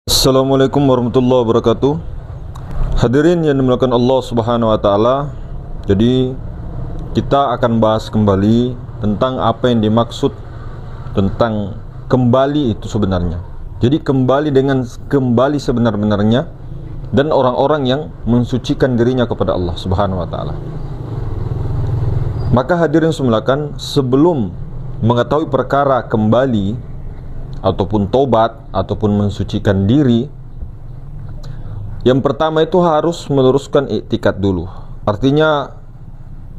Assalamualaikum warahmatullahi wabarakatuh. Hadirin yang dimuliakan Allah Subhanahu wa taala. Jadi kita akan bahas kembali tentang apa yang dimaksud tentang kembali itu sebenarnya. Jadi kembali dengan kembali sebenar-benarnya dan orang-orang yang mensucikan dirinya kepada Allah Subhanahu wa taala. Maka hadirin semulakan, sebelum mengetahui perkara kembali ataupun tobat ataupun mensucikan diri, yang pertama itu harus meluruskan iktikad dulu. Artinya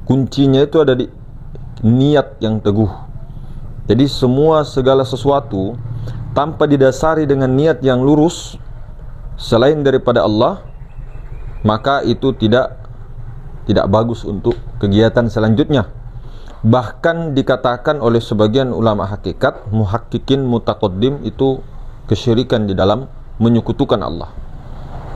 kuncinya itu ada di niat yang teguh. Jadi segala sesuatu tanpa didasari dengan niat yang lurus selain daripada Allah, maka itu tidak bagus untuk kegiatan selanjutnya. Bahkan dikatakan oleh sebagian ulama hakikat, muhakkikin mutaqaddim, itu kesyirikan di dalam menyekutukan Allah.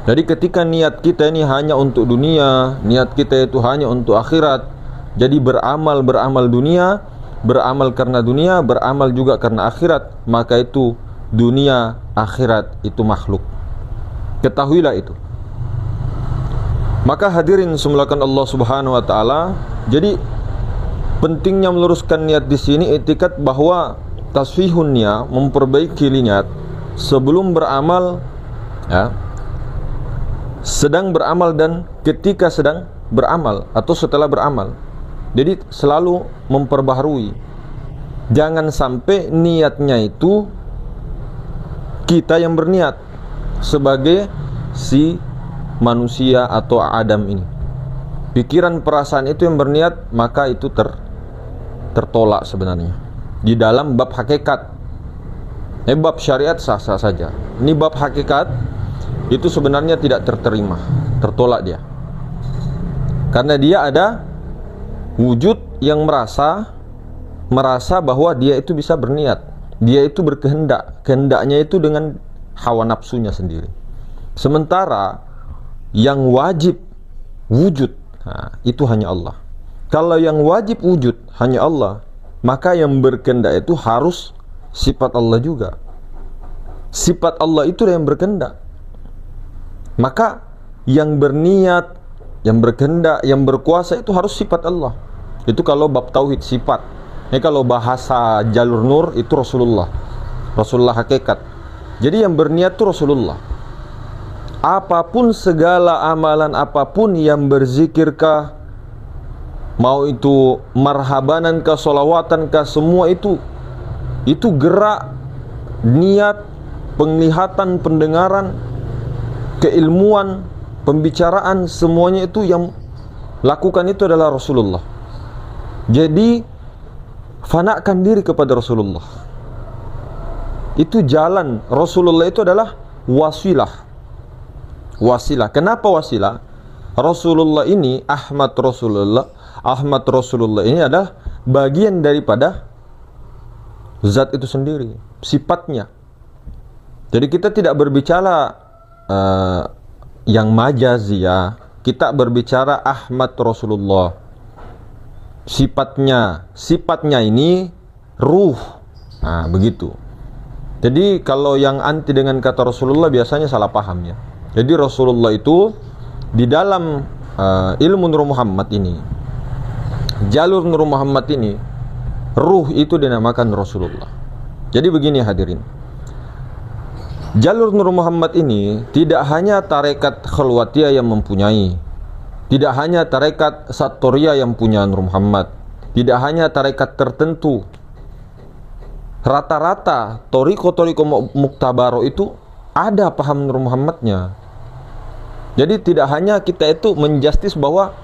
Jadi ketika niat kita ini hanya untuk dunia, niat kita itu hanya untuk akhirat, jadi beramal dunia, beramal karena dunia, beramal juga karena akhirat, maka itu dunia akhirat itu makhluk. Ketahuilah itu. Maka hadirin semulakan Allah Subhanahu wa taala, jadi pentingnya meluruskan niat di sini iktikad bahwa tasfihun niat, memperbaiki niat sebelum beramal, ya, sedang beramal dan ketika sedang beramal atau setelah beramal. Jadi selalu memperbaharui. Jangan sampai niatnya itu kita yang berniat sebagai si manusia atau Adam ini. Pikiran perasaan itu yang berniat, maka itu tertolak sebenarnya. Di dalam bab hakikat, bab syariat sah-sah saja. Ini bab hakikat itu sebenarnya tidak terterima, tertolak dia. Karena dia ada wujud yang merasa bahwa dia itu bisa berniat. Dia itu berkehendak, kehendaknya itu dengan hawa nafsunya sendiri. Sementara yang wajib wujud, nah, itu hanya Allah. Kalau yang wajib wujud hanya Allah, maka yang berkehendak itu harus sifat Allah juga. Sifat Allah itu yang berkehendak. Maka yang berniat, yang berkehendak, yang berkuasa itu harus sifat Allah. Itu kalau bab tauhid sifat. Kalau bahasa jalur nur itu Rasulullah hakikat. Jadi yang berniat itu Rasulullah. Apapun segala amalan apapun yang berzikirkah, mau itu marhabanankah, sholawatankah, semua itu gerak, niat, penglihatan, pendengaran, keilmuan, pembicaraan, semuanya itu yang lakukan itu adalah Rasulullah. Jadi fanakan diri kepada Rasulullah. Itu jalan. Rasulullah itu adalah wasilah. Kenapa wasilah? Rasulullah ini, Ahmad Rasulullah ini adalah bagian daripada zat itu sendiri, sifatnya. Jadi kita tidak berbicara yang majazi, ya. Kita berbicara Ahmad Rasulullah. Sifatnya ini ruh. Nah, begitu. Jadi kalau yang anti dengan kata Rasulullah biasanya salah paham, ya. Jadi Rasulullah itu di dalam ilmu Nur Muhammad ini, jalur Nur Muhammad ini, ruh itu dinamakan Rasulullah. Jadi begini hadirin, jalur Nur Muhammad ini tidak hanya tarekat Khalwatiyah yang mempunyai, tidak hanya tarekat Sattoriyah yang punya Nur Muhammad, tidak hanya tarekat tertentu. Rata-rata toriko muktabaro itu ada paham Nur Muhammadnya. Jadi tidak hanya kita itu menjustis bahwa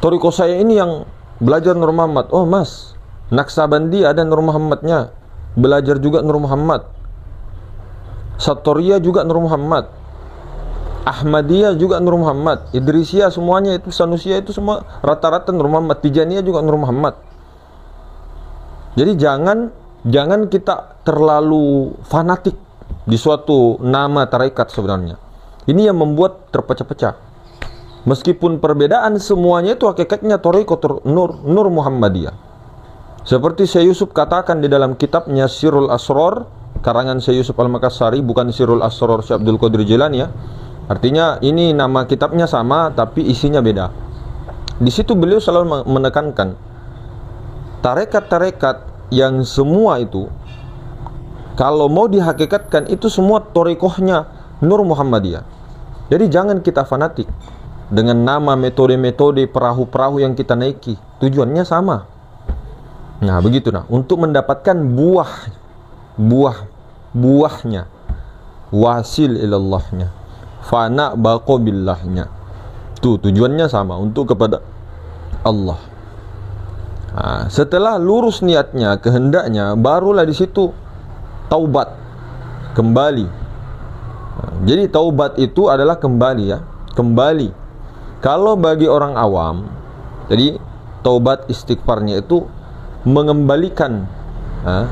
toriko saya ini yang belajar Nur Muhammad. Oh mas, Naksabandi ada Nur Muhammadnya, belajar juga Nur Muhammad. Sattoriyah juga Nur Muhammad, Ahmadiyah juga Nur Muhammad, Idrisiyah, semuanya itu, Sanusiyah itu semua rata-rata Nur Muhammad, Tijaniyah juga Nur Muhammad. Jadi jangan kita terlalu fanatik di suatu nama tarekat sebenarnya. Ini yang membuat terpecah-pecah. Meskipun perbedaan, semuanya itu hakikatnya tarekat Nur Muhammadiyah. Seperti Syekh Yusuf katakan di dalam kitabnya Sirrul Asrar, karangan Syekh Yusuf Al-Makassari, bukan Sirrul Asrar Syekh Abdul Qadir Jilani ya. Artinya ini nama kitabnya sama tapi isinya beda. Di situ beliau selalu menekankan tarekat-tarekat yang semua itu kalau mau dihakikatkan itu semua thariqahnya Nur Muhammadiyah. Jadi jangan kita fanatik dengan nama metode-metode perahu-perahu yang kita naiki. Tujuannya sama. Nah, begitu nah, untuk mendapatkan buahnya, wasil ilallahnya, fana baqobillahnya. Tuh tujuannya sama, untuk kepada Allah. Nah, setelah lurus niatnya, kehendaknya, barulah di situ taubat, kembali. Nah, jadi taubat itu adalah kembali ya, kembali. Kalau bagi orang awam, jadi taubat istighfarnya itu mengembalikan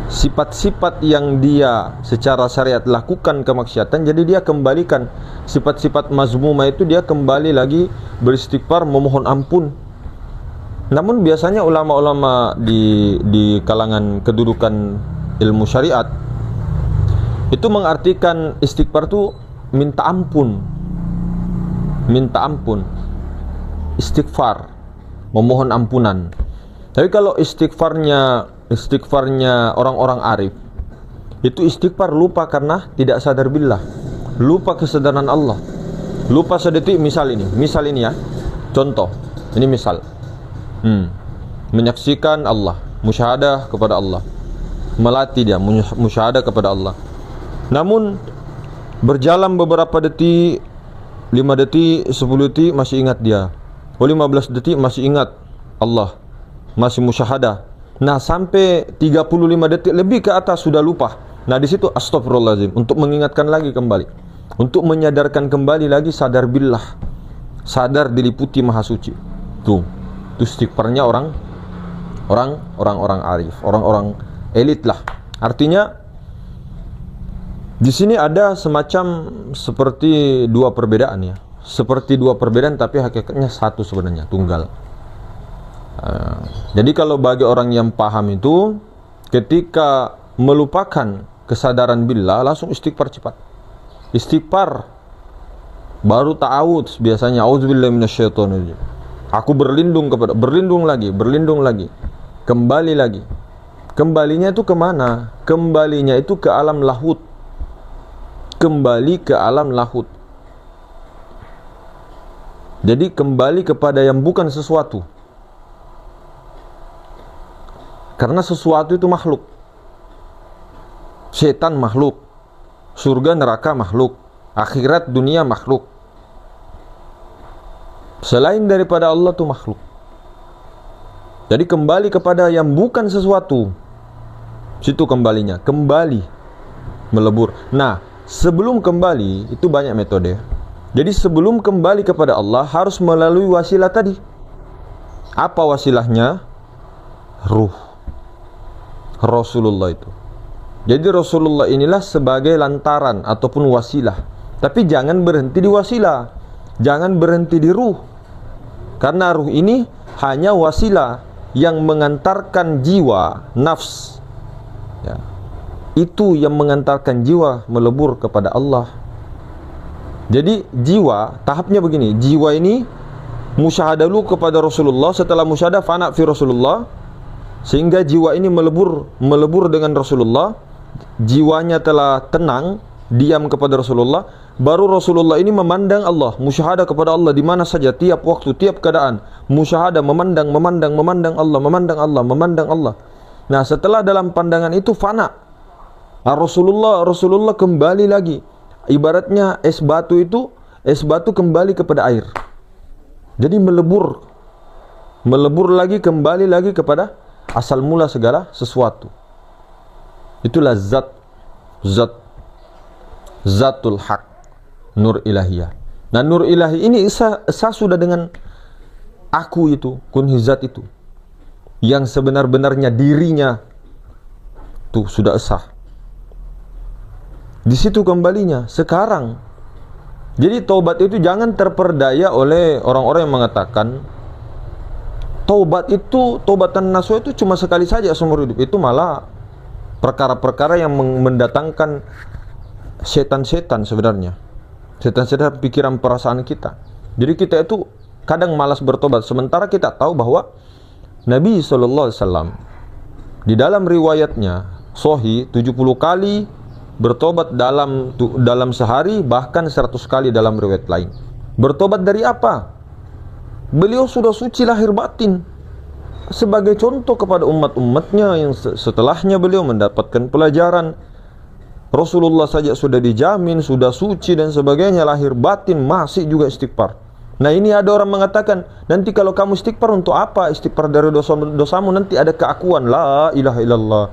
sifat-sifat yang dia secara syariat lakukan kemaksiatan, jadi dia kembalikan sifat-sifat mazmumah itu, dia kembali lagi beristighfar, memohon ampun. Namun biasanya ulama-ulama di kalangan kedudukan ilmu syariat itu mengartikan istighfar itu minta ampun, istighfar, memohon ampunan. Tapi kalau istighfarnya orang-orang arif, itu istighfar lupa karena tidak sadar billah, lupa kesadaran Allah, lupa sedetik. Misal ini ya, contoh, ini misal menyaksikan Allah, musyahadah kepada Allah, melatih dia musyahadah kepada Allah. Namun berjalan beberapa detik, 5 detik, 10 detik masih ingat dia, 15 detik masih ingat Allah, masih musyahadah. Nah, sampai 35 detik lebih ke atas sudah lupa. Nah, di situ astagfirullahaladzim, untuk mengingatkan lagi kembali, untuk menyadarkan kembali lagi, sadar billah, sadar diliputi maha suci. Tuh istighfarnya orang-orang arif, orang-orang elit lah. Artinya di sini ada semacam seperti dua perbedaan ya, seperti dua perbedaan tapi hakikatnya satu sebenarnya, tunggal. Jadi kalau bagi orang yang paham itu, ketika melupakan kesadaran billah, langsung istighfar cepat. Istighfar, baru ta'awudz biasanya, auzubillahi minasyaitonirrajim. Aku berlindung lagi, kembali lagi. Kembalinya itu kemana? Kembalinya itu ke alam lahut. Kembali ke alam lahut. Jadi kembali kepada yang bukan sesuatu. Karena sesuatu itu makhluk. Setan makhluk, surga neraka makhluk, akhirat dunia makhluk. Selain daripada Allah itu makhluk. Jadi kembali kepada yang bukan sesuatu, situ kembalinya, kembali melebur. Nah, sebelum kembali itu banyak metode. Jadi sebelum kembali kepada Allah harus melalui wasilah tadi. Apa wasilahnya? Ruh Rasulullah itu. Jadi Rasulullah inilah sebagai lantaran ataupun wasilah. Tapi jangan berhenti di wasilah, jangan berhenti di ruh. Karena ruh ini hanya wasilah yang mengantarkan jiwa, nafs ya, itu yang mengantarkan jiwa melebur kepada Allah. Jadi jiwa, tahapnya begini, jiwa ini musyahadah dulu kepada Rasulullah, setelah musyahadah fana fi Rasulullah, sehingga jiwa ini melebur dengan Rasulullah, jiwanya telah tenang, diam kepada Rasulullah, baru Rasulullah ini memandang Allah, musyahadah kepada Allah di mana saja, tiap waktu, tiap keadaan, musyahadah, memandang Allah. Nah, setelah dalam pandangan itu fana, Rasulullah kembali lagi. Ibaratnya es batu kembali kepada air. Jadi melebur lagi, kembali lagi kepada asal mula segala sesuatu. Itulah zatul haq, nur ilahiyah. Nah, nur ilahi ini sah sudah dengan aku itu, kunhi zat itu, yang sebenar-benarnya dirinya tuh sudah sah. Di situ kembalinya sekarang. Jadi taubat itu jangan terperdaya oleh orang-orang yang mengatakan taubatan nasuha itu cuma sekali saja seumur hidup. Itu malah perkara-perkara yang mendatangkan setan-setan sebenarnya. Setan-setan pikiran perasaan kita. Jadi kita itu kadang malas bertobat, sementara kita tahu bahwa Nabi SAW di dalam riwayatnya Sahih 70 kali bertobat dalam sehari, bahkan 100 kali dalam riwayat lain. Bertobat dari apa? Beliau sudah suci lahir batin, sebagai contoh kepada umat-umatnya yang setelahnya beliau mendapatkan pelajaran. Rasulullah saja sudah dijamin, sudah suci dan sebagainya, lahir batin masih juga istighfar. Nah ini ada orang mengatakan, nanti kalau kamu istighfar untuk apa? Istighfar dari dosamu nanti ada keakuan. La ilaha illallah.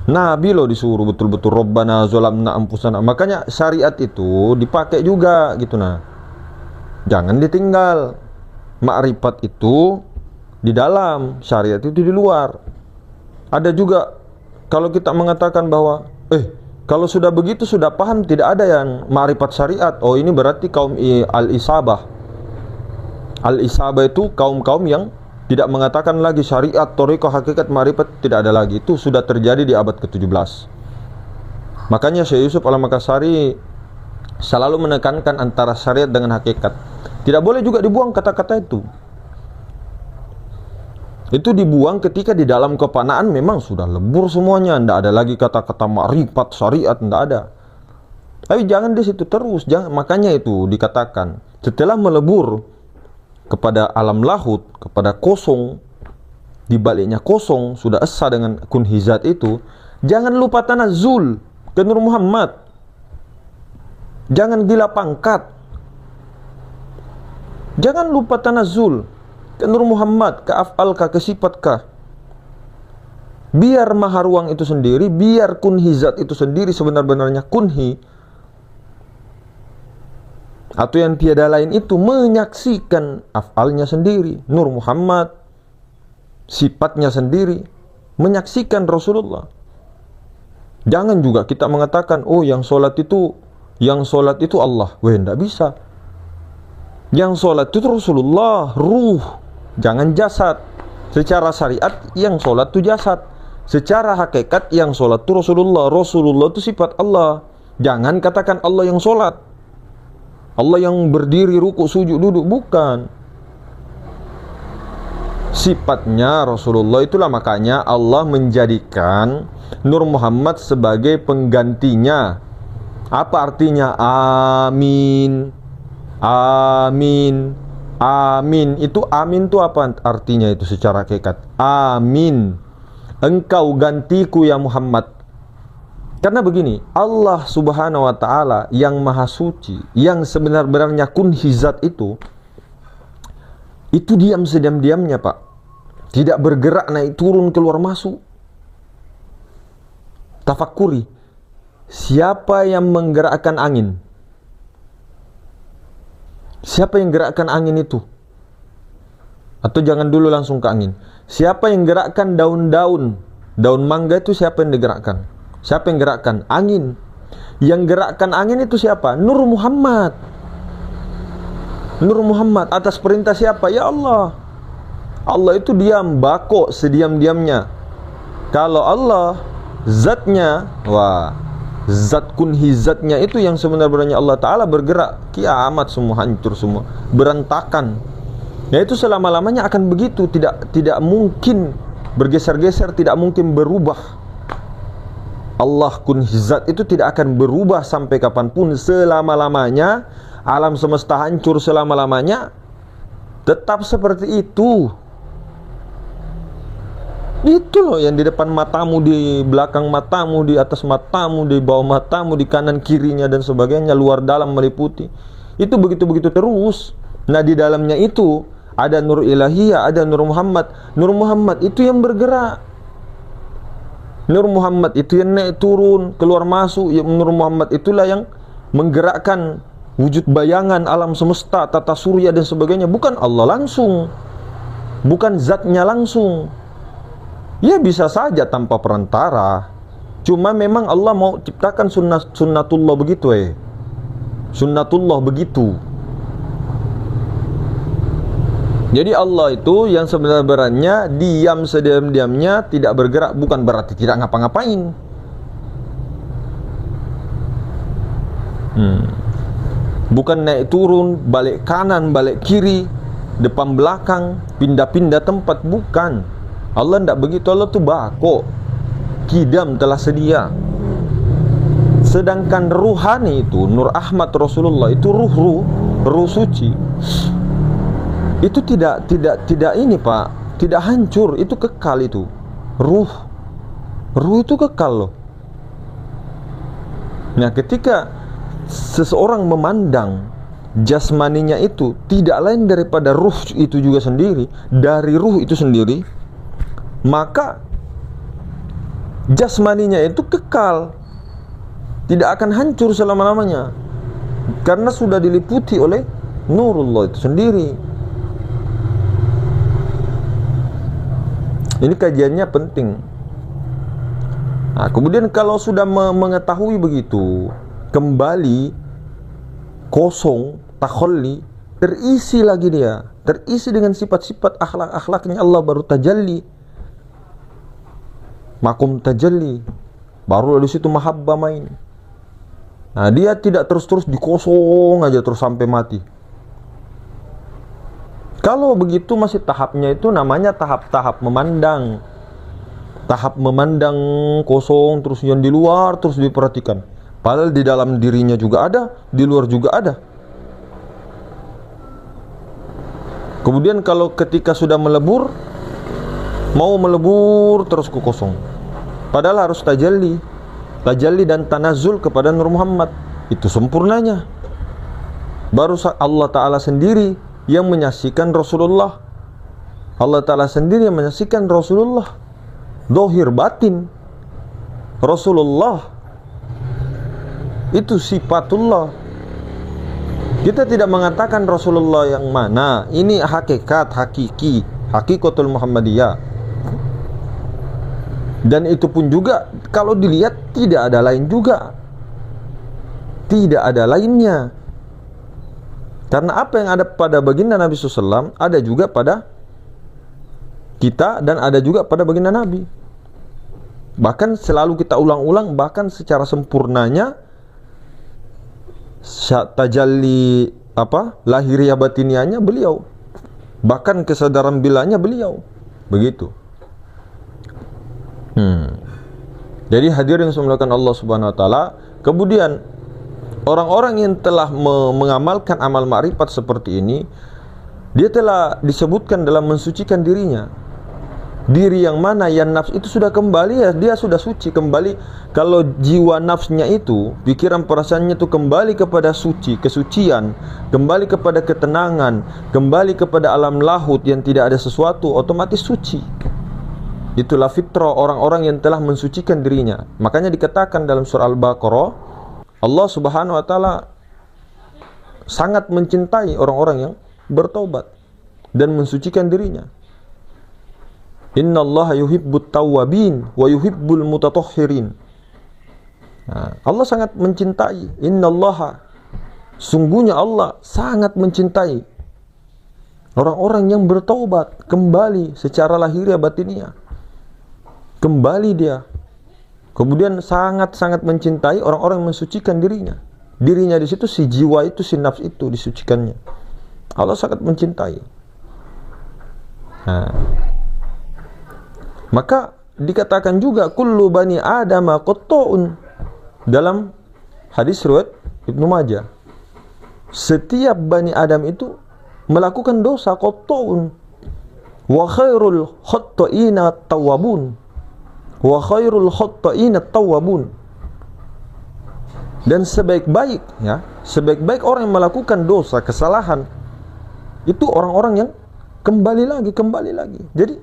Nabi loh disuruh betul-betul Rabbana zolamna ampusana. Makanya syariat itu dipakai juga gitu. Nah, jangan ditinggal. Ma'rifat itu di dalam, syariat itu di luar. Ada juga kalau kita mengatakan bahwa kalau sudah begitu sudah paham, tidak ada yang ma'rifat syariat. Oh ini berarti kaum al-isabah. Al-isabah itu kaum-kaum yang tidak mengatakan lagi syariat, thariqah, hakikat, ma'rifat, tidak ada lagi. Itu sudah terjadi di abad ke-17. Makanya Syekh Yusuf Al-Makassari selalu menekankan antara syariat dengan hakikat. Tidak boleh juga dibuang kata-kata itu. Itu dibuang ketika di dalam kepanaan memang sudah lebur semuanya, tidak ada lagi kata-kata ma'rifat, syariat, tidak ada. Tapi jangan di situ terus, jangan. Makanya itu dikatakan setelah melebur kepada alam lahut, kepada kosong, di baliknya kosong, sudah esa dengan kunhizat itu, jangan lupa tanazzul ke Nur Muhammad. Jangan gila pangkat. Jangan lupa tanazzul ke Nur Muhammad, ke af'alkah, ke sifatkah. Biar maharuang itu sendiri, biar kunhizat itu sendiri sebenar-benarnya kunhi, atau yang tiada lain itu menyaksikan af'alnya sendiri, Nur Muhammad, sifatnya sendiri, menyaksikan Rasulullah. Jangan juga kita mengatakan, oh yang sholat itu Allah. Weh, tidak bisa. Yang sholat itu Rasulullah, ruh, jangan jasad. Secara syariat yang sholat itu jasad. Secara hakikat yang sholat itu Rasulullah. Rasulullah itu sifat Allah. Jangan katakan Allah yang sholat, Allah yang berdiri, ruku, sujud, duduk. Bukan. Sifatnya Rasulullah. Itulah makanya Allah menjadikan Nur Muhammad sebagai penggantinya. Apa artinya? Amin. Amin. Amin. Itu amin itu apa artinya itu secara hakikat? Amin. Engkau gantiku ya Muhammad. Karena begini, Allah Subhanahu wa ta'ala yang maha suci, yang sebenar-benarnya kunhizat itu diam sediam-diamnya, Pak. Tidak bergerak, naik turun, keluar masuk. Tafakuri, siapa yang menggerakkan angin? Siapa yang gerakkan angin itu? Atau jangan dulu langsung ke angin. Siapa yang gerakkan daun-daun? Daun mangga itu siapa yang digerakkan? Siapa yang gerakkan? Angin. Yang gerakkan angin itu siapa? Nur Muhammad. Nur Muhammad. Atas perintah siapa? Ya Allah. Allah itu diam, bako sediam-diamnya. Kalau Allah zatnya, zat kunhizatnya itu yang sebenarnya Allah Ta'ala bergerak, kiamat semua hancur semua, berantakan. Ya itu selama-lamanya akan begitu. Tidak mungkin bergeser-geser, tidak mungkin berubah. Allah kunhizat itu tidak akan berubah sampai kapanpun, selama-lamanya. Alam semesta hancur selama-lamanya, tetap seperti itu. Itu loh yang di depan matamu, di belakang matamu, di atas matamu, di bawah matamu, di kanan kirinya dan sebagainya, luar dalam meliputi. Itu begitu-begitu terus. Nah di dalamnya itu ada Nur Ilahiyah, ada Nur Muhammad. Nur Muhammad itu yang bergerak. Nur Muhammad itu yang naik turun, keluar masuk. Nur Muhammad itulah yang menggerakkan wujud bayangan alam semesta, tata surya dan sebagainya. Bukan Allah langsung, bukan zatnya langsung. Ya bisa saja tanpa perantara. Cuma memang Allah mau ciptakan sunnatullah begitu Sunnatullah begitu. Jadi Allah itu yang sebenarnya diam sediam-diamnya, tidak bergerak, bukan berarti tidak ngapa-ngapain. Bukan naik turun, balik kanan, balik kiri, depan belakang, pindah-pindah tempat, bukan. Allah tidak begitu. Allah tu bako, kidam telah sedia. Sedangkan ruhani itu, Nur Ahmad Rasulullah itu ruh suci. Itu tidak ini Pak, tidak hancur, itu kekal itu. Ruh itu kekal loh. Nah, ketika seseorang memandang jasmaninya itu tidak lain daripada ruh itu juga sendiri, dari ruh itu sendiri, maka jasmaninya itu kekal, tidak akan hancur selama-lamanya, karena sudah diliputi oleh nurullah itu sendiri. Ini kajiannya penting. Nah, kemudian kalau sudah mengetahui begitu, kembali kosong, takhalli, terisi lagi dia, terisi dengan sifat-sifat akhlak-akhlaknya Allah, baru tajalli, makum tajalli, baru dari situ mahabbah main. Nah, dia tidak terus-terus dikosong aja terus sampai mati. Kalau begitu masih tahapnya itu namanya tahap-tahap memandang. Tahap memandang kosong terus, yang di luar terus diperhatikan. Padahal di dalam dirinya juga ada, di luar juga ada. Kemudian kalau ketika sudah melebur, mau melebur terus ke kosong. Padahal harus tajalli dan tanazul kepada Nur Muhammad. Itu sempurnanya. Baru Allah Ta'ala sendiri yang menyaksikan Rasulullah. Allah Ta'ala sendiri yang menyaksikan Rasulullah, zahir batin. Rasulullah itu sifatullah. Kita tidak mengatakan Rasulullah yang mana. Ini hakikat, hakikatul Muhammadiyah. Dan itu pun juga kalau dilihat tidak ada lain juga, tidak ada lainnya. Karena apa yang ada pada baginda Nabi SAW ada juga pada kita, dan ada juga pada baginda Nabi. Bahkan selalu kita ulang-ulang, bahkan secara sempurnanya tajalli lahiriah batiniahnya beliau, bahkan kesadaran bilanya beliau. Begitu. Jadi hadirin yang dimuliakan Allah Subhanahu wa taala, kemudian orang-orang yang telah mengamalkan amal ma'rifat seperti ini, dia telah disebutkan dalam mensucikan dirinya. Diri yang mana yang nafs itu sudah kembali, ya dia sudah suci kembali. Kalau jiwa nafsnya itu, pikiran perasaannya itu kembali kepada suci, kesucian, kembali kepada ketenangan, kembali kepada alam lahut yang tidak ada sesuatu, otomatis suci. Itulah fitrah orang-orang yang telah mensucikan dirinya. Makanya dikatakan dalam surah Al-Baqarah, Allah Subhanahu wa taala sangat mencintai orang-orang yang bertaubat dan mensucikan dirinya. Innallaha yuhibbut tawwabin wa yuhibbul mutatahhirin. Nah, Allah sangat mencintai. Innallaha, sungguhnya Allah sangat mencintai orang-orang yang bertaubat kembali secara lahiriah batiniah. Kembali dia. Kemudian sangat-sangat mencintai orang-orang yang mensucikan dirinya. Dirinya di situ, si jiwa itu, si nafs itu disucikannya. Allah sangat mencintai. Nah, maka dikatakan juga kullu bani adama qatta'un dalam hadis riwayat Ibnu Majah. Setiap bani Adam itu melakukan dosa, qatta'un. Wa khairul khatta'ina tawwabun. Wa khairul khatta'ina tawwabun. Dan sebaik-baik sebaik-baik orang yang melakukan dosa, kesalahan, itu orang-orang yang kembali lagi. Jadi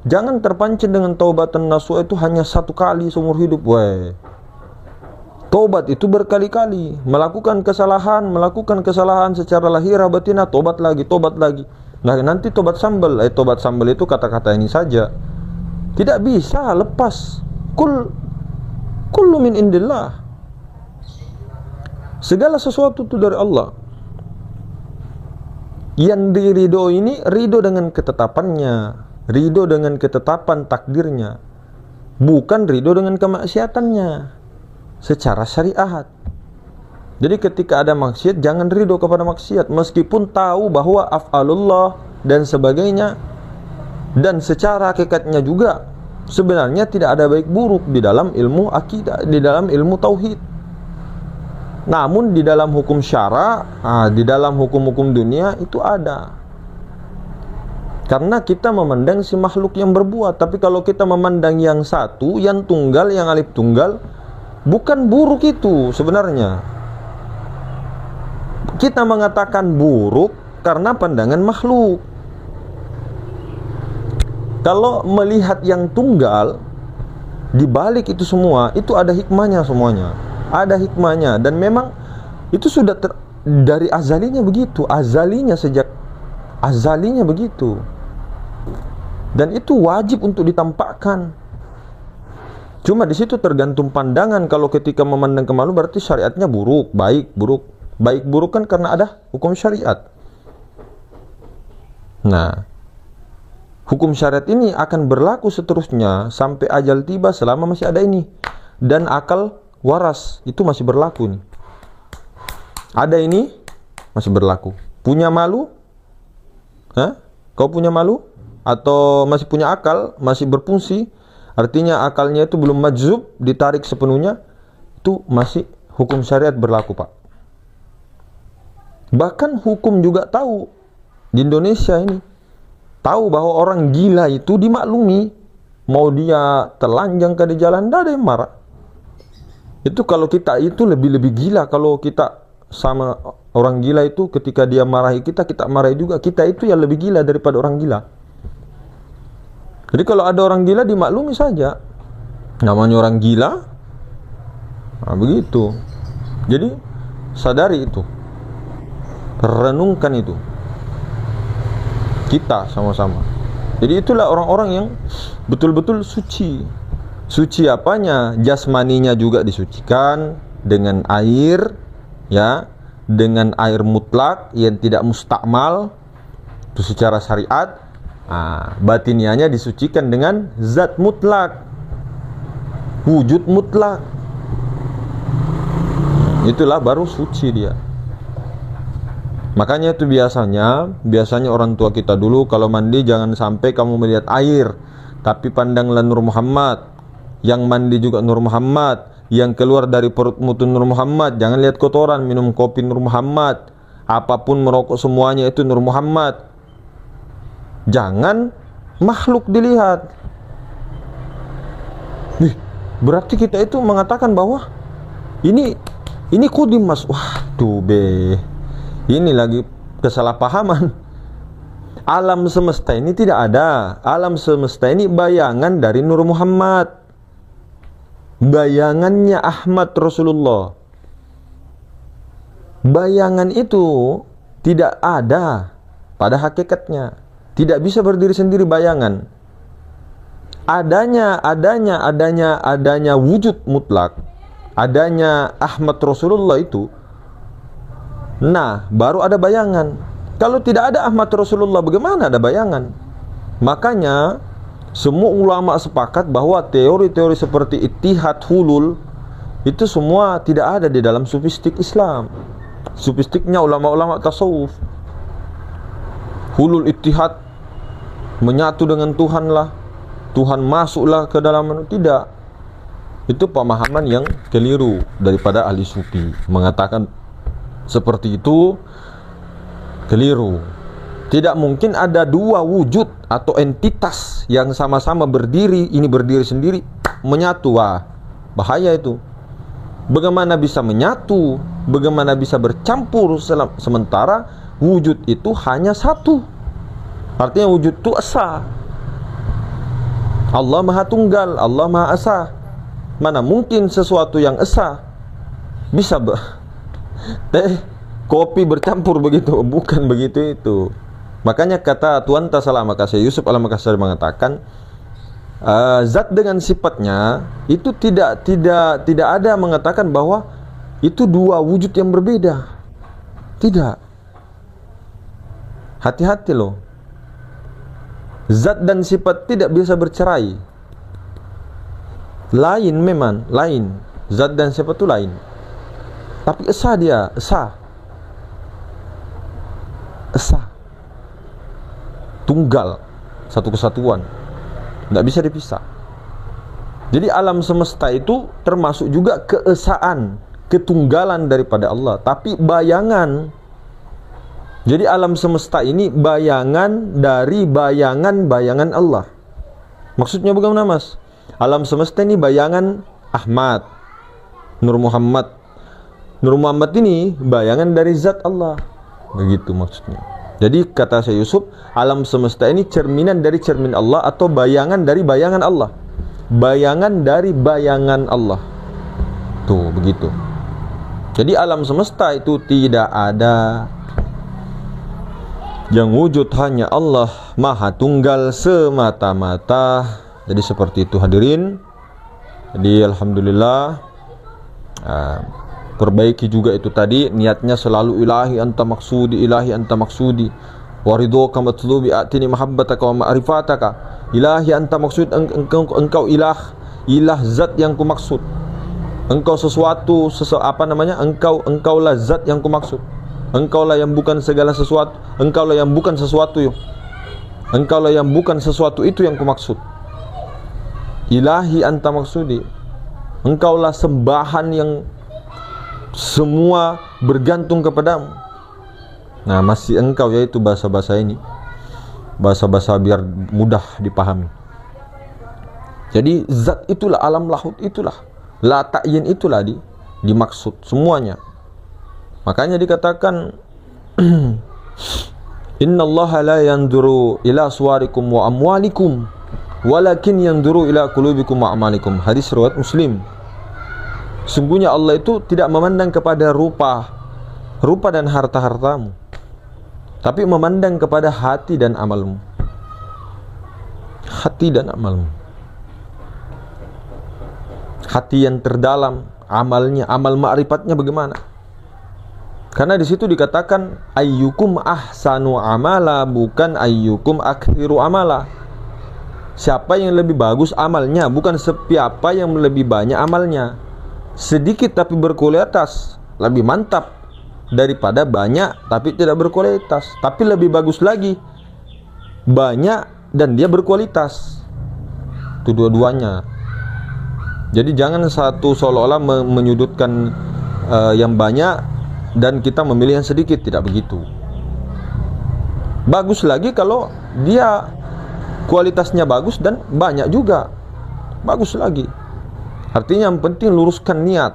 jangan terpancing dengan taubatan nasuha itu hanya satu kali seumur hidup. Taubat itu berkali-kali. Melakukan kesalahan secara lahiriah batinah, tobat lagi. Nah, nanti tobat sambal. Tobat sambal itu kata-kata ini saja. Tidak bisa lepas. Kullu min indillah. Segala sesuatu itu dari Allah. Yang diridho ini ridho dengan ketetapannya, ridho dengan ketetapan takdirnya, bukan ridho dengan kemaksiatannya secara syariat. Jadi ketika ada maksiat, jangan ridho kepada maksiat, meskipun tahu bahwa af'alullah dan sebagainya, dan secara hakikatnya juga sebenarnya tidak ada baik buruk di dalam ilmu akidah, di dalam ilmu tauhid. Namun di dalam hukum syara, di dalam hukum-hukum dunia itu ada. Karena kita memandang si makhluk yang berbuat. Tapi kalau kita memandang yang satu, yang tunggal, yang alif tunggal, bukan buruk itu sebenarnya. Kita mengatakan buruk karena pandangan makhluk. Kalau melihat yang tunggal, di balik itu semua, itu ada hikmahnya semuanya. Ada hikmahnya, dan memang itu sudah dari azalinya begitu, sejak azalinya begitu, dan itu wajib untuk ditampakkan. Cuma di situ tergantung pandangan. Kalau ketika memandang kemalu berarti syariatnya buruk, baik buruk kan karena ada hukum syariat. Nah, hukum syariat ini akan berlaku seterusnya sampai ajal tiba selama masih ada ini, dan akal waras itu masih berlaku nih. Ada ini masih berlaku. Punya malu? Kau punya malu? Atau masih punya akal, masih berfungsi? Artinya akalnya itu belum majzub, ditarik sepenuhnya, itu masih hukum syariat berlaku, Pak. Bahkan hukum juga tahu di Indonesia ini, tahu bahwa orang gila itu dimaklumi. Mau dia telanjang ke di jalan, tidak ada yang marah. Itu kalau kita itu lebih gila. Kalau kita sama orang gila itu, ketika dia marahi kita, kita marahi juga. Kita itu yang lebih gila daripada orang gila. Jadi kalau ada orang gila dimaklumi saja, namanya orang gila. Nah, begitu. Jadi sadari itu, renungkan itu, kita sama-sama. Jadi itulah orang-orang yang betul-betul suci. Suci apanya? Jasmaninya juga disucikan dengan air, ya, dengan air mutlak yang tidak mustakmal, itu secara syariat. Batinianya disucikan dengan zat mutlak, wujud mutlak. Itulah baru suci dia. Makanya itu biasanya orang tua kita dulu kalau mandi jangan sampai kamu melihat air, tapi pandanglah Nur Muhammad. Yang mandi juga Nur Muhammad, yang keluar dari perut mutu Nur Muhammad. Jangan lihat kotoran, minum kopi Nur Muhammad, apapun merokok semuanya itu Nur Muhammad. Jangan makhluk dilihat. Berarti kita itu mengatakan bahwa ini kodim mas. Waduh ini lagi kesalahpahaman. Alam semesta ini tidak ada. Alam semesta ini bayangan dari Nur Muhammad, bayangannya Ahmad Rasulullah. Bayangan itu tidak ada pada hakikatnya. Tidak bisa berdiri sendiri bayangan. Adanya wujud mutlak, adanya Ahmad Rasulullah itu, nah baru ada bayangan. Kalau tidak ada Ahmad Rasulullah, bagaimana ada bayangan? Makanya semua ulama sepakat bahwa teori-teori seperti ittihad, hulul, itu semua tidak ada di dalam sufistik Islam. Sufistiknya ulama-ulama tasawuf. Hulul, ittihad, menyatu dengan Tuhan lah, Tuhan masuklah ke dalam. Tidak. Itu pemahaman yang keliru daripada ahli sufi. Mengatakan seperti itu keliru. Tidak mungkin ada dua wujud atau entitas yang sama-sama berdiri, ini berdiri sendiri, menyatu. Bahaya itu. Bagaimana bisa menyatu? Bagaimana bisa bercampur sementara wujud itu hanya satu? Artinya wujud itu esa. Allah Maha Tunggal, Allah Maha Esa. Mana mungkin sesuatu yang esa bisa kopi bercampur begitu? Bukan begitu itu. Makanya kata Tuan Tasalam Makassar, Yusuf Al-Makassar mengatakan, zat dengan sifatnya itu tidak ada mengatakan bahwa itu dua wujud yang berbeda. Tidak. Hati-hati loh. Zat dan sifat tidak bisa bercerai. Lain memang, lain. Zat dan sifat itu lain. Tapi esa dia, esa. Tunggal, satu kesatuan. Tidak bisa dipisah. Jadi alam semesta itu termasuk juga keesaan, ketunggalan daripada Allah. Tapi bayangan. Jadi alam semesta ini bayangan dari bayangan-bayangan Allah. Maksudnya bagaimana, Mas? Alam semesta ini bayangan Ahmad, Nur Muhammad. Nur Muhammad ini bayangan dari zat Allah. Begitu maksudnya. Jadi kata Syekh Yusuf, alam semesta ini cerminan dari cermin Allah atau bayangan dari bayangan Allah. Bayangan dari bayangan Allah. Tuh, begitu. Jadi alam semesta itu tidak ada. Yang wujud hanya Allah Maha Tunggal semata-mata. Jadi seperti itu hadirin. Jadi alhamdulillah, perbaiki juga itu tadi, niatnya selalu ilahi anta maksudi, ilahi anta maksudi, waridhuka matlubi atini mahabbataka wa ma'rifataka. Ilahi anta maksud, engkau ilah zat yang kumaksud. Engkau sesuatu, engkaulah zat yang kumaksud. Engkaulah yang bukan segala sesuatu. Engkaulah yang bukan sesuatu. Engkaulah yang bukan sesuatu itu yang kumaksud. Ilahi anta maksudi. Engkaulah sembahan yang semua bergantung kepadamu. Nah, masih engkau, yaitu bahasa-bahasa ini. Bahasa-bahasa biar mudah dipahami. Jadi zat itulah, alam lahut itulah, la ta'yin itulah dimaksud semuanya. Makanya dikatakan innallaha la yanzuru ila suwarikum wa amwalikum walakin yanzuru ila qulubikum wa amalikum. Hadis riwayat Muslim. Sungguhnya Allah itu tidak memandang kepada rupa dan harta-hartamu, tapi memandang kepada hati dan amalmu. Hati dan amalmu. Hati yang terdalam, amalnya, amal ma'rifatnya bagaimana? Karena di situ dikatakan ayyukum ahsanu amala, bukan ayyukum aktsiru amala. Siapa yang lebih bagus amalnya, bukan siapa yang lebih banyak amalnya. Sedikit tapi berkualitas lebih mantap daripada banyak tapi tidak berkualitas. Tapi lebih bagus lagi banyak dan dia berkualitas. Itu dua-duanya. Jadi jangan satu seolah-olah menyudutkan yang banyak dan kita memilih yang sedikit, tidak begitu. Bagus lagi kalau dia kualitasnya bagus dan banyak juga, bagus lagi. Artinya yang penting luruskan niat,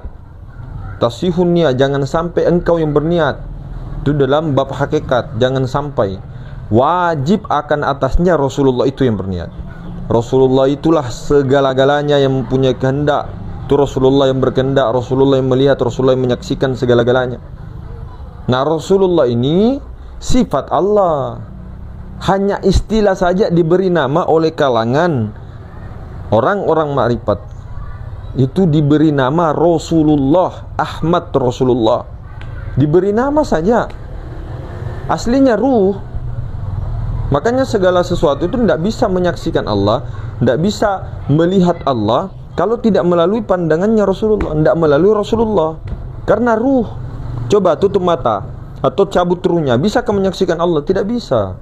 tasihun niat. Jangan sampai engkau yang berniat. Itu dalam bab hakikat, jangan sampai. Wajib akan atasnya Rasulullah itu yang berniat. Rasulullah itulah segala-galanya yang mempunyai kehendak. Itu Rasulullah yang berkehendak, Rasulullah yang melihat, Rasulullah yang menyaksikan segala-galanya. Nah, Rasulullah ini sifat Allah. Hanya istilah saja diberi nama oleh kalangan orang-orang makrifat. Itu diberi nama Rasulullah, Ahmad Rasulullah. Diberi nama saja. Aslinya ruh. Makanya segala sesuatu itu tidak bisa menyaksikan Allah, tidak bisa melihat Allah kalau tidak melalui pandangannya Rasulullah, tidak melalui Rasulullah. Karena ruh. Coba tutup mata atau cabut ruhnya, bisakah menyaksikan Allah? Tidak bisa.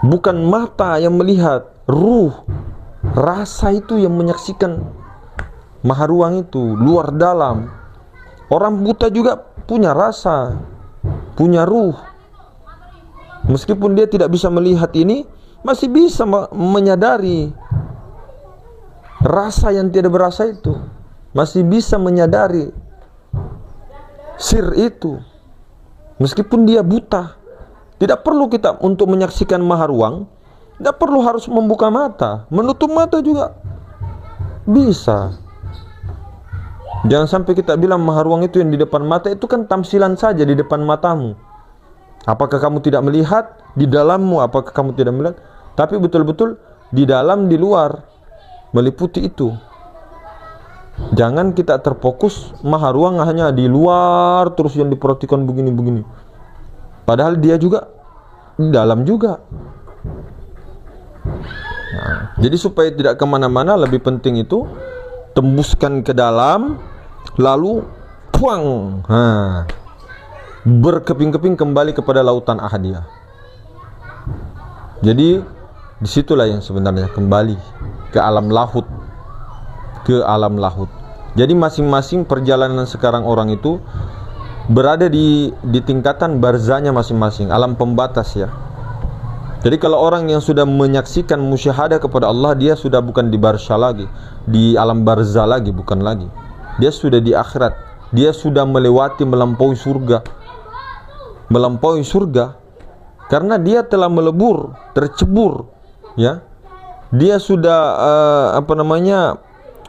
Bukan mata yang melihat, ruh, rasa itu yang menyaksikan maha ruang itu, luar dalam. Orang buta juga punya rasa, punya ruh. Meskipun dia tidak bisa melihat ini, masih bisa menyadari rasa yang tidak berasa itu, masih bisa menyadari sir itu. Meskipun dia buta, tidak perlu kita untuk menyaksikan maha ruang, tidak perlu harus membuka mata, menutup mata juga bisa. Jangan sampai kita bilang maha ruang itu yang di depan mata, itu kan tamsilan saja di depan matamu. Apakah kamu tidak melihat? Di dalammu apakah kamu tidak melihat? Tapi betul-betul di dalam, di luar, meliputi itu. Jangan kita terfokus maha ruang hanya di luar terus yang diperhatikan begini-begini. Padahal dia juga di dalam juga. Nah, jadi supaya tidak kemana-mana, lebih penting itu tembuskan ke dalam, lalu puang, berkeping-keping kembali kepada lautan ahadiyah. Jadi disitulah yang sebenarnya kembali ke alam lahut, ke alam lahut. Jadi masing-masing perjalanan sekarang orang itu berada di tingkatan barzahnya masing-masing, alam pembatas ya. Jadi kalau orang yang sudah menyaksikan musyahadah kepada Allah, dia sudah bukan di barzah lagi, di alam barzah lagi, bukan lagi. Dia sudah di akhirat. Dia sudah melampaui surga. Melampaui surga karena dia telah melebur, tercebur, ya. Dia sudah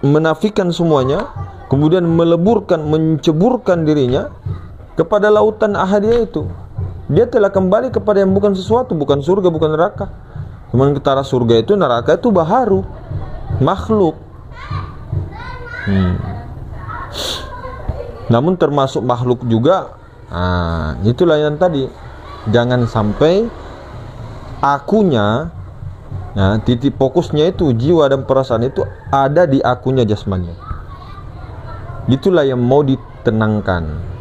menafikan semuanya, kemudian meleburkan, menceburkan dirinya kepada lautan ahadiyah itu. Dia telah kembali kepada yang bukan sesuatu, bukan surga, bukan neraka. Sementara surga itu, neraka itu baharu, makhluk. Namun termasuk makhluk juga. Itulah yang tadi, jangan sampai akunya, titik fokusnya itu jiwa dan perasaan itu ada di akunya jasmani. Itulah yang mau ditenangkan.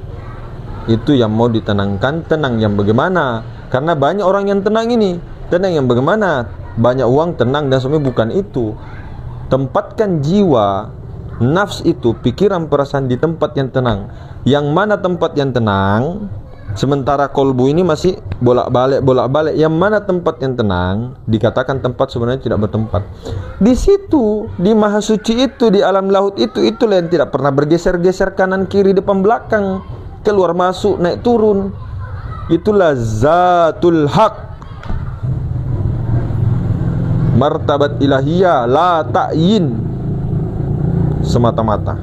Itu yang mau ditenangkan. Tenang yang bagaimana? Karena banyak orang yang tenang ini. Tenang yang bagaimana? Banyak uang, tenang, dan semuanya. Bukan itu. Tempatkan jiwa, nafs itu, pikiran, perasaan di tempat yang tenang. Yang mana tempat yang tenang? Sementara kolbu ini masih bolak-balik. Yang mana tempat yang tenang? Dikatakan tempat sebenarnya tidak bertempat. Di situ, di maha suci itu, di alam laut itu, itulah yang tidak pernah bergeser-geser kanan kiri depan belakang, keluar masuk, naik turun. Itulah zatul haq, martabat ilahiyah, la ta'yin, semata-mata.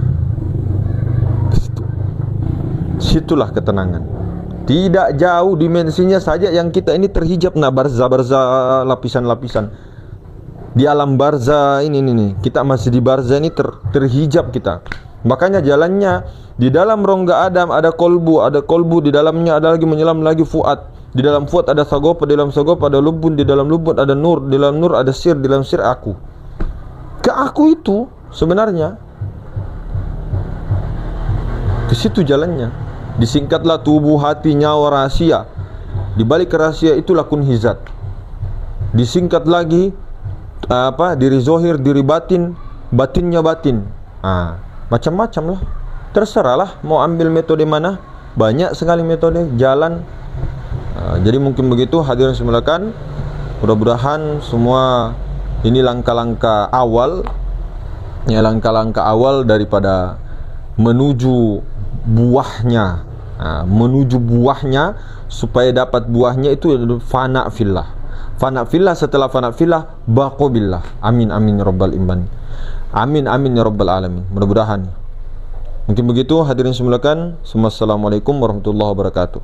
Situlah ketenangan. Tidak jauh dimensinya saja yang kita ini terhijab. Nah, barzah, lapisan-lapisan di alam barzah ini kita masih di barzah ini, terhijab kita. Makanya jalannya di dalam rongga Adam ada kolbu, di dalamnya ada lagi menyelam lagi fuad. Di dalam fuad ada sagopa, di dalam sagopa ada lubun, di dalam lubun ada nur, di dalam nur ada sir, di dalam sir aku. Ke aku itu sebenarnya ke situ jalannya. Disingkatlah tubuh, hati, nyawa, rahasia. Di balik rahasia itulah kun hizat. Disingkat lagi diri zohir, diri batin, batinnya batin. Macam-macam lah. Terserahlah mau ambil metode mana. Banyak sekali metode, jalan. Jadi mungkin begitu hadirin sekalian. Mudah-mudahan semua ini langkah-langkah awal, ya, langkah-langkah awal daripada menuju buahnya. Menuju buahnya, supaya dapat buahnya itu fana fillah. Fana fillah, setelah fana fillah baqo billah. Amin amin ya rabbal iman. Amin amin ya rabbal alamin. Mudah-mudahan. Mungkin begitu hadirin sekalian. Assalamualaikum warahmatullahi wabarakatuh.